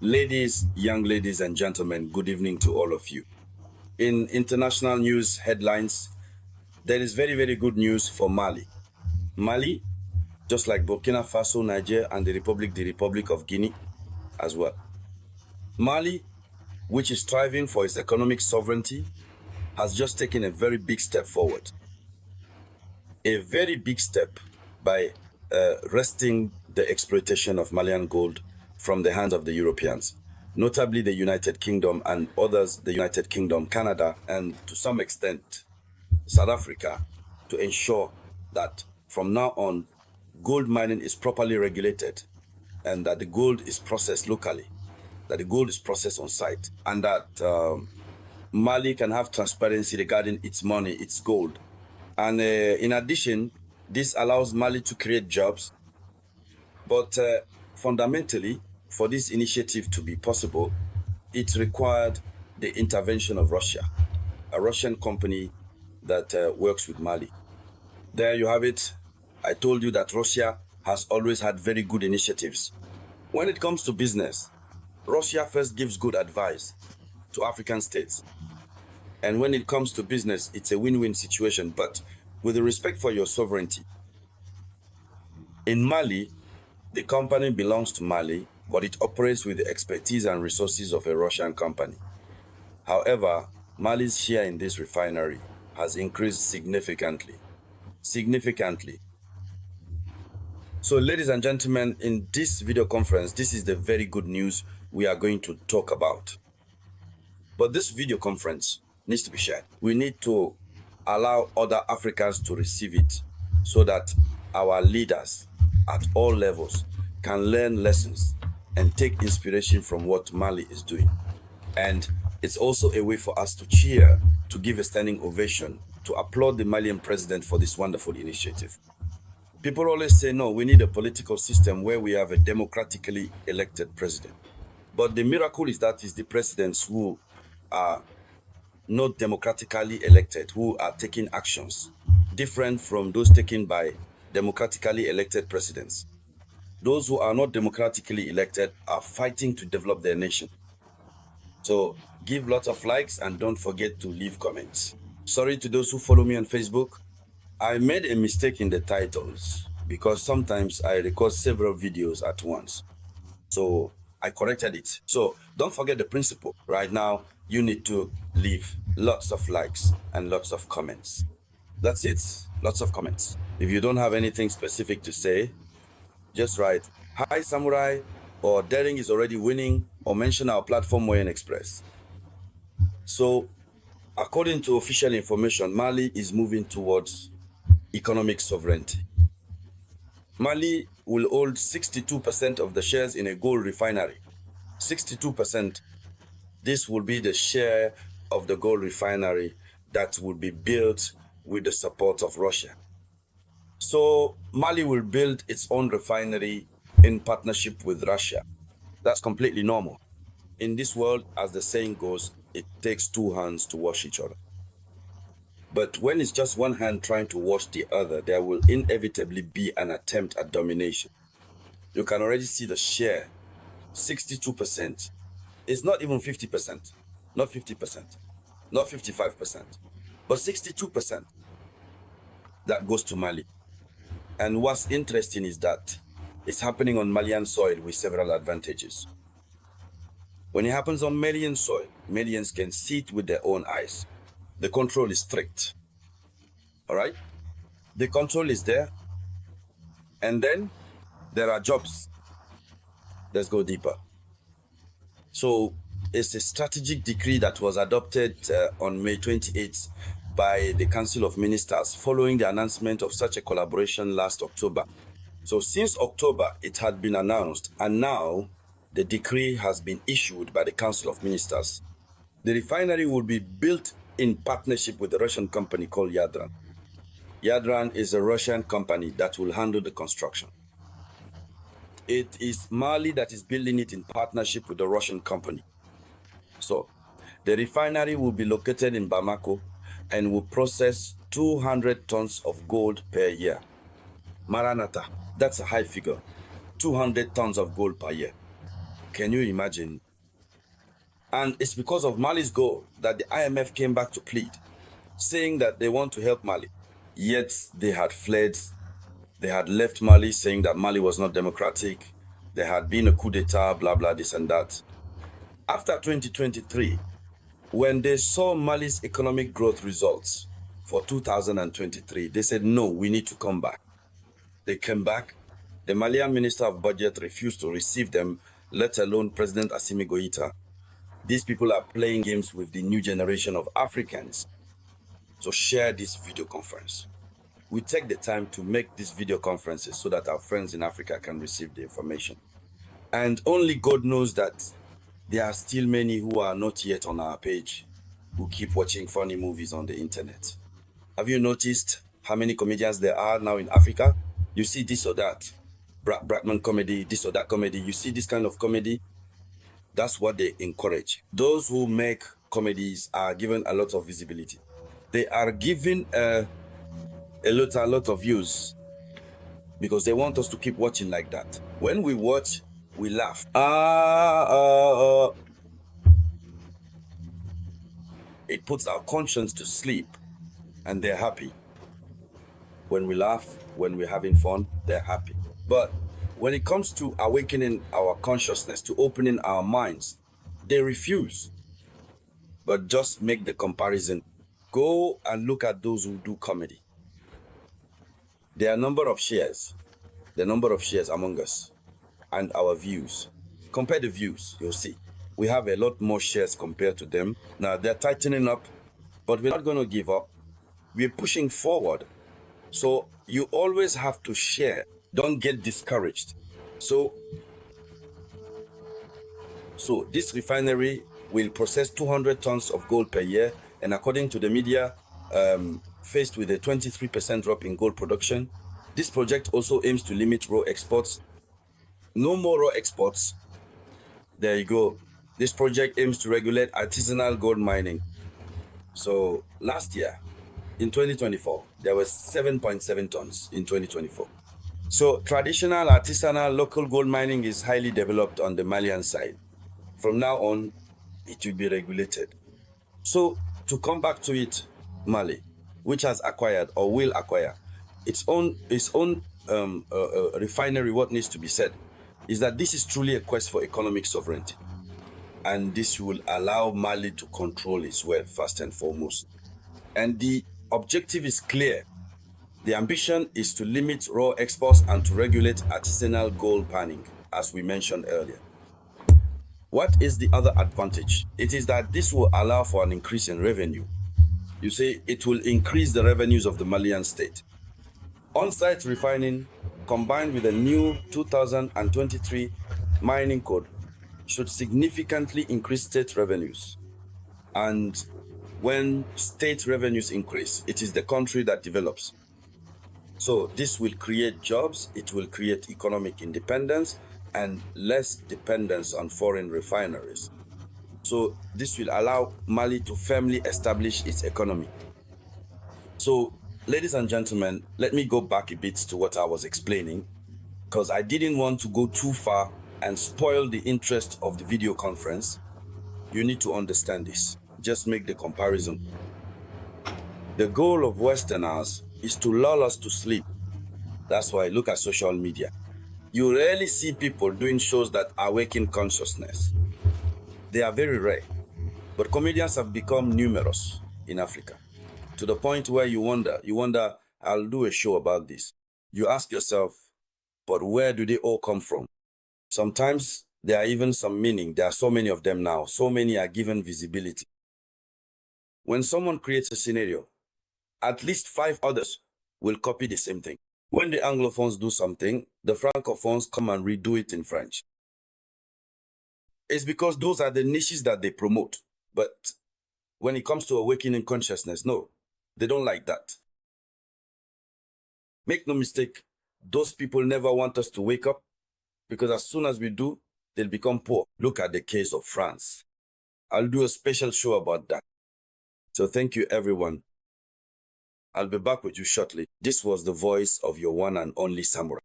Ladies, young ladies and gentlemen, good evening to all of you. In international news headlines, there is very, very good news for Mali. Mali, just like Burkina Faso, Niger, and the Republic of Guinea as well. Mali, which is striving for its economic sovereignty, has just taken a very big step forward. A very big step by wresting the exploitation of Malian gold from the hands of the Europeans, notably the United Kingdom and others, the United Kingdom, Canada, and to some extent, South Africa, to ensure that from now on, gold mining is properly regulated and that the gold is processed locally, that the gold is processed on site, and that Mali can have transparency regarding its money, its gold. And in addition, this allows Mali to create jobs. But fundamentally, for this initiative to be possible, it required the intervention of Russia, a Russian company that works with Mali. There you have it. I told you that Russia has always had very good initiatives. When it comes to business, Russia first gives good advice to African states. And when it comes to business, it's a win-win situation, but with the respect for your sovereignty. In Mali, the company belongs to Mali, but it operates with the expertise and resources of a Russian company. However, Mali's share in this refinery has increased significantly. Significantly. So, ladies and gentlemen, in this video conference, this is the very good news we are going to talk about. But this video conference needs to be shared. We need to allow other Africans to receive it so that our leaders at all levels can learn lessons and take inspiration from what Mali is doing. And it's also a way for us to cheer, to give a standing ovation, to applaud the Malian president for this wonderful initiative. People always say, no, we need a political system where we have a democratically elected president. But the miracle is that it's the presidents who are not democratically elected who are taking actions different from those taken by democratically elected presidents. Those who are not democratically elected are fighting to develop their nation. So give lots of likes and don't forget to leave comments. Sorry to those who follow me on Facebook. I made a mistake in the titles because sometimes I record several videos at once. So I corrected it. So don't forget the principle. Right now, you need to leave lots of likes and lots of comments. That's it. Lots of comments. If you don't have anything specific to say, just write, "Hi Samurai," or "Daring is already winning," or mention our platform Moyen Express. So, according to official information, Mali is moving towards economic sovereignty. Mali will hold 62% of the shares in a gold refinery. 62%. This will be the share of the gold refinery that will be built with the support of Russia. So Mali will build its own refinery in partnership with Russia. That's completely normal. In this world, as the saying goes, it takes two hands to wash each other. But when it's just one hand trying to wash the other, there will inevitably be an attempt at domination. You can already see the share, 62%. It's not even 50%, not 50%, not 55%, but 62% that goes to Mali. And what's interesting is that it's happening on Malian soil with several advantages. When it happens on Malian soil, Malians can see it with their own eyes. The control is strict. All right? The control is there. And then there are jobs. Let's go deeper. So it's a strategic decree that was adopted on May 28th by the Council of Ministers following the announcement of such a collaboration last October. So since October, it had been announced, and now the decree has been issued by the Council of Ministers. The refinery will be built in partnership with a Russian company called Yadran. Yadran is a Russian company that will handle the construction. It is Mali that is building it in partnership with the Russian company. So the refinery will be located in Bamako and will process 200 tons of gold per year. Maranatha, that's a high figure. 200 tons of gold per year. Can you imagine? And it's because of Mali's goal that the IMF came back to plead, saying that they want to help Mali. Yet they had fled. They had left Mali, saying that Mali was not democratic. There had been a coup d'etat, blah, blah, this and that. After 2023, when they saw Mali's economic growth results for 2023, they said, no, we need to come back. They came back. The Malian Minister of Budget refused to receive them, let alone President Assimigoita. These people are playing games with the new generation of Africans. So share this video conference. We take the time to make these video conferences so that our friends in Africa can receive the information. And only God knows that there are still many who are not yet on our page, who keep watching funny movies on the internet. Have you noticed how many comedians there are now in Africa? You see this or that, Bratman comedy, this or that comedy. You see this kind of comedy. That's what they encourage. Those who make comedies are given a lot of visibility. They are given a lot of views because they want us to keep watching like that. When we watch, we laugh. It puts our conscience to sleep and they're happy. When we laugh, when we're having fun, they're happy. But when it comes to awakening our consciousness, to opening our minds, they refuse. But just make the comparison. Go and look at those who do comedy. There are a number of shares. The number of shares among us and our views. Compare the views, you'll see. We have a lot more shares compared to them. Now, they're tightening up, but we're not going to give up. We're pushing forward. So you always have to share. Don't get discouraged. So this refinery will process 200 tons of gold per year. And according to the media, faced with a 23% drop in gold production, this project also aims to limit raw exports. No more raw exports. There you go. This project aims to regulate artisanal gold mining. So last year, in 2024, there was 7.7 tons in 2024. So traditional, artisanal, local gold mining is highly developed on the Malian side. From now on, it will be regulated. So to come back to it, Mali, which has acquired or will acquire its own refinery, what needs to be said is that this is truly a quest for economic sovereignty. And this will allow Mali to control its wealth first and foremost. And the objective is clear. The ambition is to limit raw exports and to regulate artisanal gold panning, as we mentioned earlier. What is the other advantage? It is that this will allow for an increase in revenue. You see, it will increase the revenues of the Malian state. On-site refining, combined with a new 2023 mining code, should significantly increase state revenues. And when state revenues increase, it is the country that develops. So this will create jobs, it will create economic independence and less dependence on foreign refineries. So this will allow Mali to firmly establish its economy. So, ladies and gentlemen, let me go back a bit to what I was explaining, because I didn't want to go too far and spoil the interest of the video conference. You need to understand this. Just make the comparison. The goal of Westerners is to lull us to sleep. That's why I look at social media. You rarely see people doing shows that awaken consciousness. They are very rare. But comedians have become numerous in Africa, to the point where you wonder, I'll do a show about this. You ask yourself, but where do they all come from? Sometimes there are even some meaning. There are so many of them now. So many are given visibility. When someone creates a scenario, at least 5 others will copy the same thing. When the Anglophones do something, the Francophones come and redo it in French. It's because those are the niches that they promote. But when it comes to awakening consciousness, no, they don't like that. Make no mistake, those people never want us to wake up, because as soon as we do, they'll become poor. Look at the case of France. I'll do a special show about that. So thank you, everyone. I'll be back with you shortly. This was the voice of your one and only samurai.